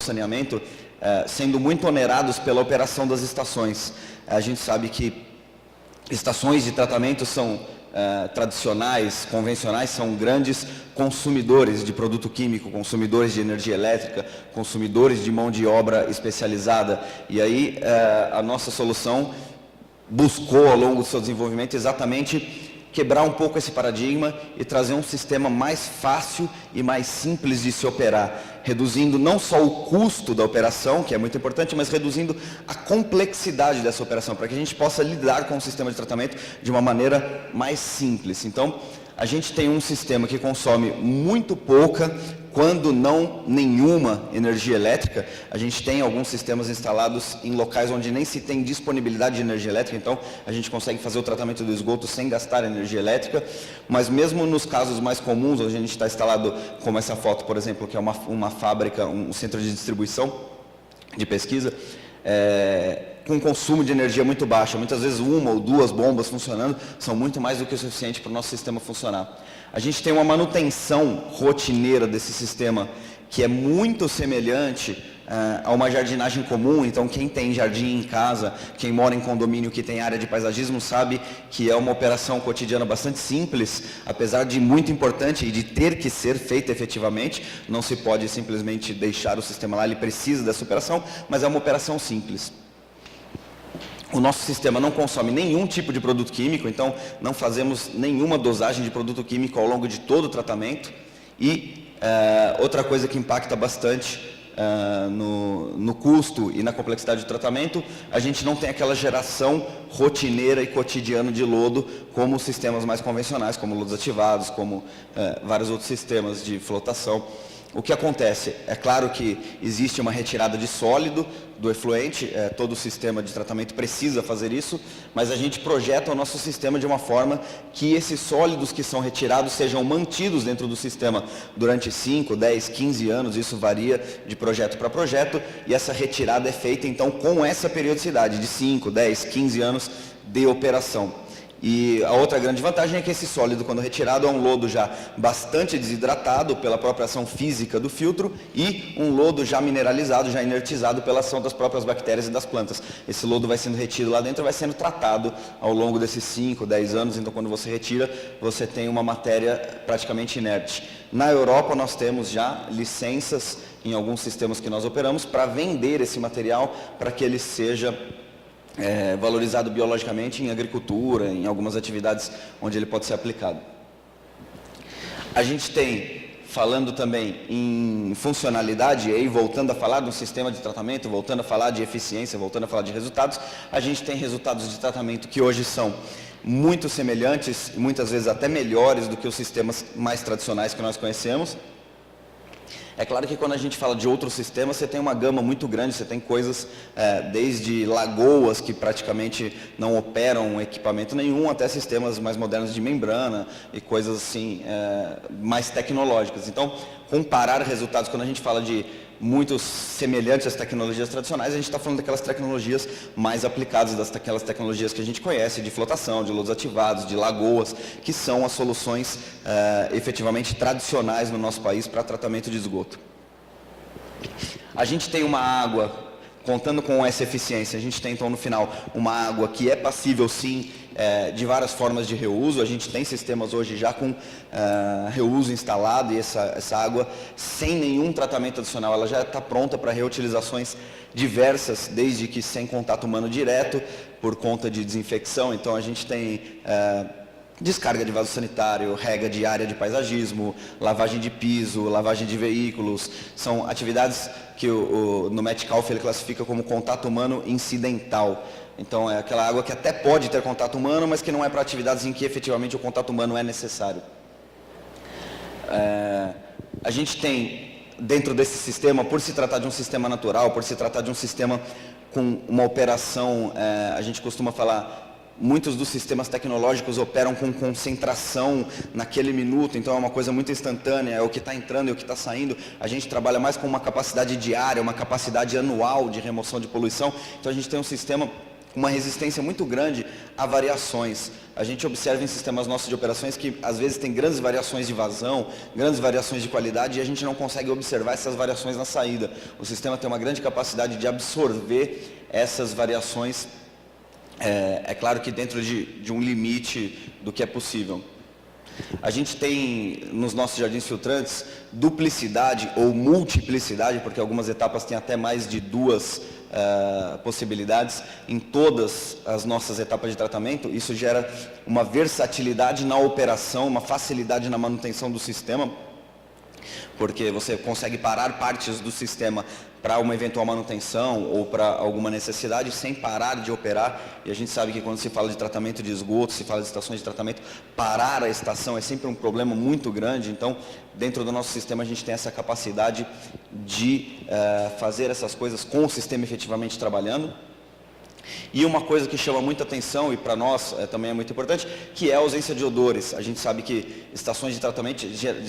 saneamento sendo muito onerados pela operação das estações. A gente sabe que estações de tratamento são tradicionais, convencionais, são grandes consumidores de produto químico, consumidores de energia elétrica, consumidores de mão de obra especializada. E aí a nossa solução buscou, ao longo do seu desenvolvimento, exatamente quebrar um pouco esse paradigma e trazer um sistema mais fácil e mais simples de se operar, reduzindo não só o custo da operação, que é muito importante, mas reduzindo a complexidade dessa operação, para que a gente possa lidar com o sistema de tratamento de uma maneira mais simples. Então, a gente tem um sistema que consome muito pouca, quando não nenhuma energia elétrica. A gente tem alguns sistemas instalados em locais onde nem se tem disponibilidade de energia elétrica, então a gente consegue fazer o tratamento do esgoto sem gastar energia elétrica, mas mesmo nos casos mais comuns, onde a gente está instalado, como essa foto, por exemplo, que é uma fábrica, um centro de distribuição, de pesquisa, com consumo de energia muito baixo, muitas vezes uma ou duas bombas funcionando, são muito mais do que o suficiente para o nosso sistema funcionar. A gente tem uma manutenção rotineira desse sistema que é muito semelhante a uma jardinagem comum. Então, quem tem jardim em casa, quem mora em condomínio que tem área de paisagismo, sabe que é uma operação cotidiana bastante simples, apesar de muito importante e de ter que ser feita efetivamente. Não se pode simplesmente deixar o sistema lá, ele precisa dessa operação, mas é uma operação simples. O nosso sistema não consome nenhum tipo de produto químico, então não fazemos nenhuma dosagem de produto químico ao longo de todo o tratamento. E outra coisa que impacta bastante no custo e na complexidade do tratamento, a gente não tem aquela geração rotineira e cotidiana de lodo como os sistemas mais convencionais, como lodos ativados, como vários outros sistemas de flotação. O que acontece? É claro que existe uma retirada de sólido do efluente, todo o sistema de tratamento precisa fazer isso, mas a gente projeta o nosso sistema de uma forma que esses sólidos que são retirados sejam mantidos dentro do sistema durante 5, 10, 15 anos, isso varia de projeto para projeto, e essa retirada é feita então com essa periodicidade de 5, 10, 15 anos de operação. E a outra grande vantagem é que esse sólido, quando retirado, é um lodo já bastante desidratado pela própria ação física do filtro e um lodo já mineralizado, já inertizado pela ação das próprias bactérias e das plantas. Esse lodo vai sendo retido lá dentro e vai sendo tratado ao longo desses 5, 10 anos, então quando você retira, você tem uma matéria praticamente inerte. Na Europa nós temos já licenças em alguns sistemas que nós operamos para vender esse material para que ele seja valorizado biologicamente em agricultura, em algumas atividades onde ele pode ser aplicado. A gente tem, falando também em funcionalidade, e aí voltando a falar de um sistema de tratamento, voltando a falar de eficiência, voltando a falar de resultados, a gente tem resultados de tratamento que hoje são muito semelhantes, e muitas vezes até melhores do que os sistemas mais tradicionais que nós conhecemos. É claro que quando a gente fala de outros sistemas, você tem uma gama muito grande, você tem coisas desde lagoas que praticamente não operam equipamento nenhum, até sistemas mais modernos de membrana e coisas assim, mais tecnológicas. Então, comparar resultados, quando a gente fala de muito semelhantes às tecnologias tradicionais, a gente está falando daquelas tecnologias mais aplicadas, daquelas tecnologias que a gente conhece, de flotação, de lodos ativados, de lagoas, que são as soluções efetivamente tradicionais no nosso país para tratamento de esgoto. A gente tem uma água, contando com essa eficiência, a gente tem então no final uma água que é passível sim de várias formas de reuso. A gente tem sistemas hoje já com reuso instalado, e essa água sem nenhum tratamento adicional, ela já está pronta para reutilizações diversas, desde que sem contato humano direto, por conta de desinfecção. Então a gente tem descarga de vaso sanitário, rega de área de paisagismo, lavagem de piso, lavagem de veículos. São atividades que no Metcalfe ele classifica como contato humano incidental. Então é aquela água que até pode ter contato humano, mas que não é para atividades em que efetivamente o contato humano é necessário. A gente tem dentro desse sistema, por se tratar de um sistema natural, por se tratar de um sistema com uma operação, a gente costuma falar, muitos dos sistemas tecnológicos operam com concentração naquele minuto, então é uma coisa muito instantânea, é o que está entrando e o que está saindo. A gente trabalha mais com uma capacidade diária, uma capacidade anual de remoção de poluição. Então a gente tem um sistema uma resistência muito grande a variações. A gente observa em sistemas nossos de operações que às vezes tem grandes variações de vazão, grandes variações de qualidade e a gente não consegue observar essas variações na saída. O sistema tem uma grande capacidade de absorver essas variações, é claro que dentro de um limite do que é possível. A gente tem nos nossos jardins filtrantes duplicidade ou multiplicidade, porque algumas etapas têm até mais de 2 possibilidades em todas as nossas etapas de tratamento. Isso gera uma versatilidade na operação, uma facilidade na manutenção do sistema, porque você consegue parar partes do sistema para uma eventual manutenção ou para alguma necessidade sem parar de operar. E a gente sabe que quando se fala de tratamento de esgoto, se fala de estações de tratamento, parar a estação é sempre um problema muito grande. Então, dentro do nosso sistema, a gente tem essa capacidade de fazer essas coisas com o sistema efetivamente trabalhando. E uma coisa que chama muita atenção, e para nós também é muito importante, que é a ausência de odores. A gente sabe que estações de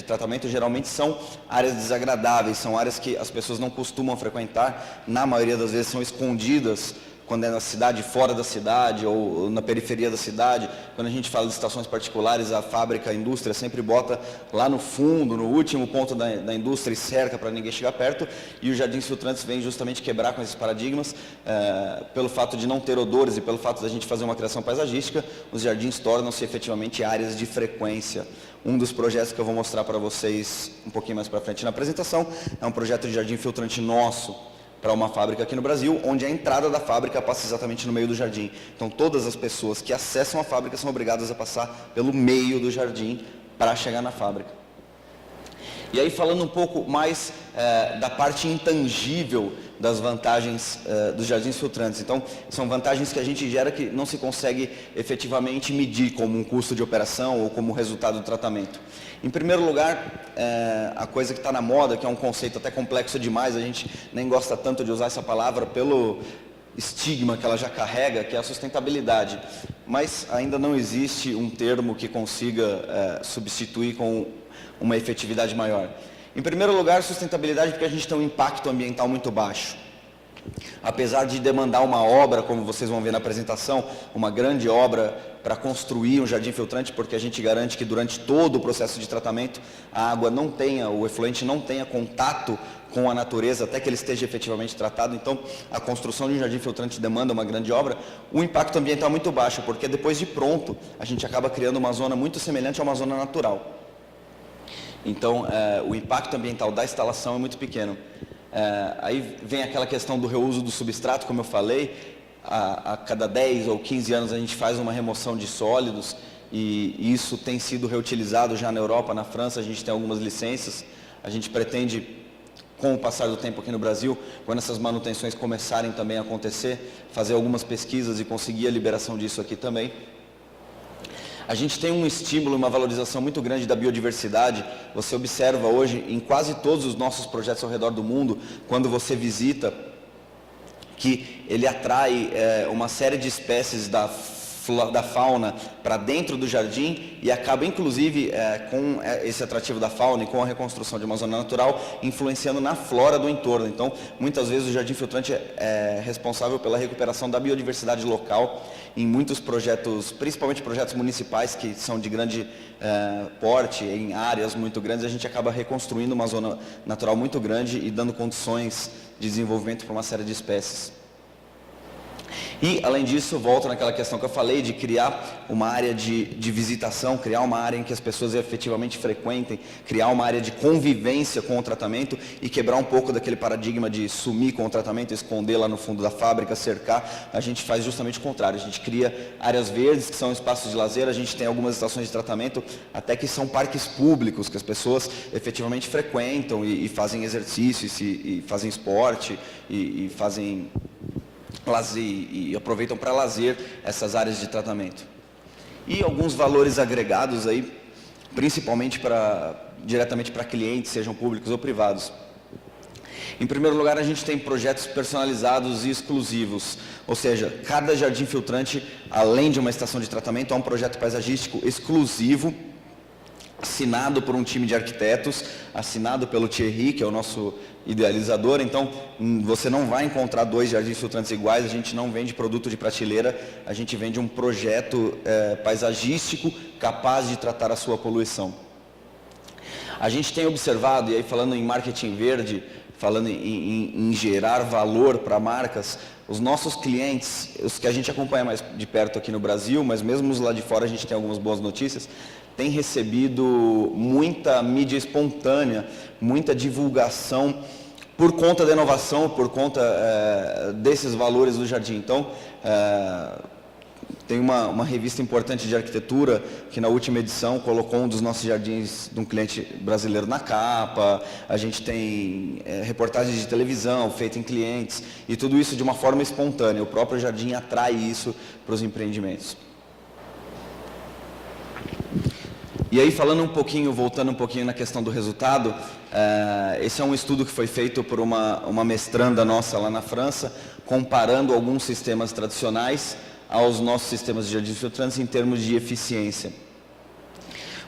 tratamento geralmente são áreas desagradáveis, são áreas que as pessoas não costumam frequentar, na maioria das vezes são escondidas, quando é na cidade, fora da cidade ou na periferia da cidade. Quando a gente fala de estações particulares, a fábrica, a indústria sempre bota lá no fundo, no último ponto da indústria e cerca para ninguém chegar perto. E os jardins filtrantes vêm justamente quebrar com esses paradigmas. Pelo fato de não ter odores e pelo fato da gente fazer uma criação paisagística, os jardins tornam-se efetivamente áreas de frequência. Um dos projetos que eu vou mostrar para vocês um pouquinho mais para frente na apresentação é um projeto de jardim filtrante nosso, para uma fábrica aqui no Brasil, onde a entrada da fábrica passa exatamente no meio do jardim. Então, todas as pessoas que acessam a fábrica são obrigadas a passar pelo meio do jardim para chegar na fábrica. E aí, falando um pouco mais da parte intangível das vantagens dos jardins filtrantes. Então, são vantagens que a gente gera que não se consegue efetivamente medir como um custo de operação ou como resultado do tratamento. Em primeiro lugar, a coisa que está na moda, que é um conceito até complexo demais, a gente nem gosta tanto de usar essa palavra pelo estigma que ela já carrega, que é a sustentabilidade. Mas ainda não existe um termo que consiga substituir com uma efetividade maior. Em primeiro lugar, sustentabilidade, porque a gente tem um impacto ambiental muito baixo. Apesar de demandar uma obra, como vocês vão ver na apresentação, uma grande obra para construir um jardim filtrante, porque a gente garante que durante todo o processo de tratamento a água não tenha, o efluente não tenha contato com a natureza até que ele esteja efetivamente tratado. Então, a construção de um jardim filtrante demanda uma grande obra. O impacto ambiental é muito baixo, porque depois de pronto, a gente acaba criando uma zona muito semelhante a uma zona natural. Então, o impacto ambiental da instalação é muito pequeno. Aí vem aquela questão do reuso do substrato, como eu falei. A cada 10 ou 15 anos a gente faz uma remoção de sólidos e isso tem sido reutilizado já na Europa, na França, a gente tem algumas licenças. A gente pretende, com o passar do tempo aqui no Brasil, quando essas manutenções começarem também a acontecer, fazer algumas pesquisas e conseguir a liberação disso aqui também. A gente tem um estímulo, uma valorização muito grande da biodiversidade. Você observa hoje em quase todos os nossos projetos ao redor do mundo, quando você visita, que ele atrai uma série de espécies da fauna para dentro do jardim e acaba inclusive com esse atrativo da fauna e com a reconstrução de uma zona natural influenciando na flora do entorno. Então, muitas vezes o jardim filtrante é responsável pela recuperação da biodiversidade local em muitos projetos, principalmente projetos municipais que são de grande porte, em áreas muito grandes, a gente acaba reconstruindo uma zona natural muito grande e dando condições de desenvolvimento para uma série de espécies. E, além disso, volto naquela questão que eu falei de criar uma área de visitação, criar uma área em que as pessoas efetivamente frequentem, criar uma área de convivência com o tratamento e quebrar um pouco daquele paradigma de sumir com o tratamento, esconder lá no fundo da fábrica, cercar. A gente faz justamente o contrário, a gente cria áreas verdes que são espaços de lazer, a gente tem algumas estações de tratamento até que são parques públicos, que as pessoas efetivamente frequentam e fazem exercícios e fazem esporte e fazem lazer e aproveitam para lazer essas áreas de tratamento. E alguns valores agregados aí, principalmente diretamente para clientes, sejam públicos ou privados. Em primeiro lugar, a gente tem projetos personalizados e exclusivos, ou seja, cada jardim filtrante, além de uma estação de tratamento, é um projeto paisagístico exclusivo assinado por um time de arquitetos, assinado pelo Thierry, que é o nosso idealizador. Então, você não vai encontrar 2 jardins filtrantes iguais, a gente não vende produto de prateleira, a gente vende um projeto paisagístico capaz de tratar a sua poluição. A gente tem observado, e aí falando em marketing verde, falando em gerar valor para marcas, os nossos clientes, os que a gente acompanha mais de perto aqui no Brasil, mas mesmo os lá de fora a gente tem algumas boas notícias, tem recebido muita mídia espontânea, muita divulgação por conta da inovação, por conta desses valores do jardim. Então, tem uma revista importante de arquitetura que na última edição colocou um dos nossos jardins de um cliente brasileiro na capa. A gente tem reportagens de televisão feitas em clientes e tudo isso de uma forma espontânea. O próprio jardim atrai isso para os empreendimentos. E aí falando um pouquinho, voltando um pouquinho na questão do resultado, esse é um estudo que foi feito por uma mestranda nossa lá na França, comparando alguns sistemas tradicionais aos nossos sistemas de jardins filtrantes em termos de eficiência.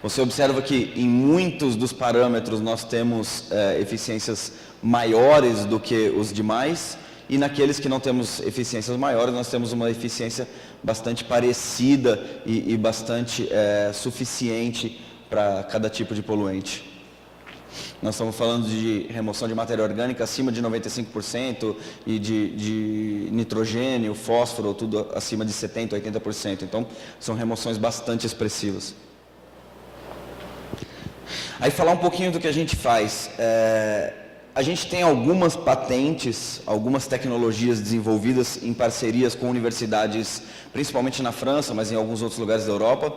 Você observa que em muitos dos parâmetros nós temos eficiências maiores do que os demais, e naqueles que não temos eficiências maiores, nós temos uma eficiência bastante parecida e bastante suficiente para cada tipo de poluente. Nós estamos falando de remoção de matéria orgânica acima de 95% e de nitrogênio, fósforo, tudo acima de 70%, 80%. Então, são remoções bastante expressivas. Aí falar um pouquinho do que a gente faz. A gente tem algumas patentes, algumas tecnologias desenvolvidas em parcerias com universidades, principalmente na França, mas em alguns outros lugares da Europa,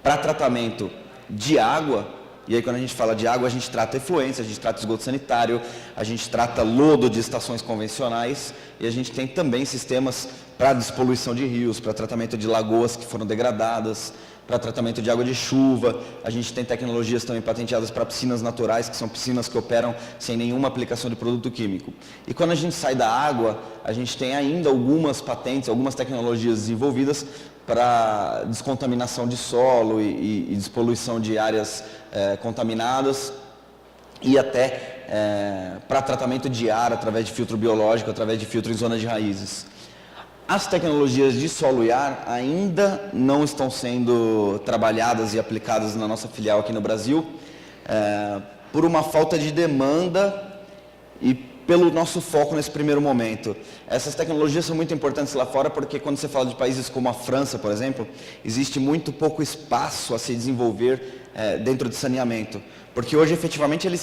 para tratamento de água. E aí quando a gente fala de água, a gente trata efluentes, a gente trata esgoto sanitário, a gente trata lodo de estações convencionais e a gente tem também sistemas para despoluição de rios, para tratamento de lagoas que foram degradadas, para tratamento de água de chuva. A gente tem tecnologias também patenteadas para piscinas naturais, que são piscinas que operam sem nenhuma aplicação de produto químico. E quando a gente sai da água, a gente tem ainda algumas patentes, algumas tecnologias desenvolvidas para descontaminação de solo e despoluição de áreas contaminadas e até para tratamento de ar através de filtro biológico, através de filtro em zona de raízes. As tecnologias de solo e ar ainda não estão sendo trabalhadas e aplicadas na nossa filial aqui no Brasil, por uma falta de demanda e pelo nosso foco nesse primeiro momento. Essas tecnologias são muito importantes lá fora porque quando você fala de países como a França, por exemplo, existe muito pouco espaço a se desenvolver dentro de saneamento. Porque hoje, efetivamente, eles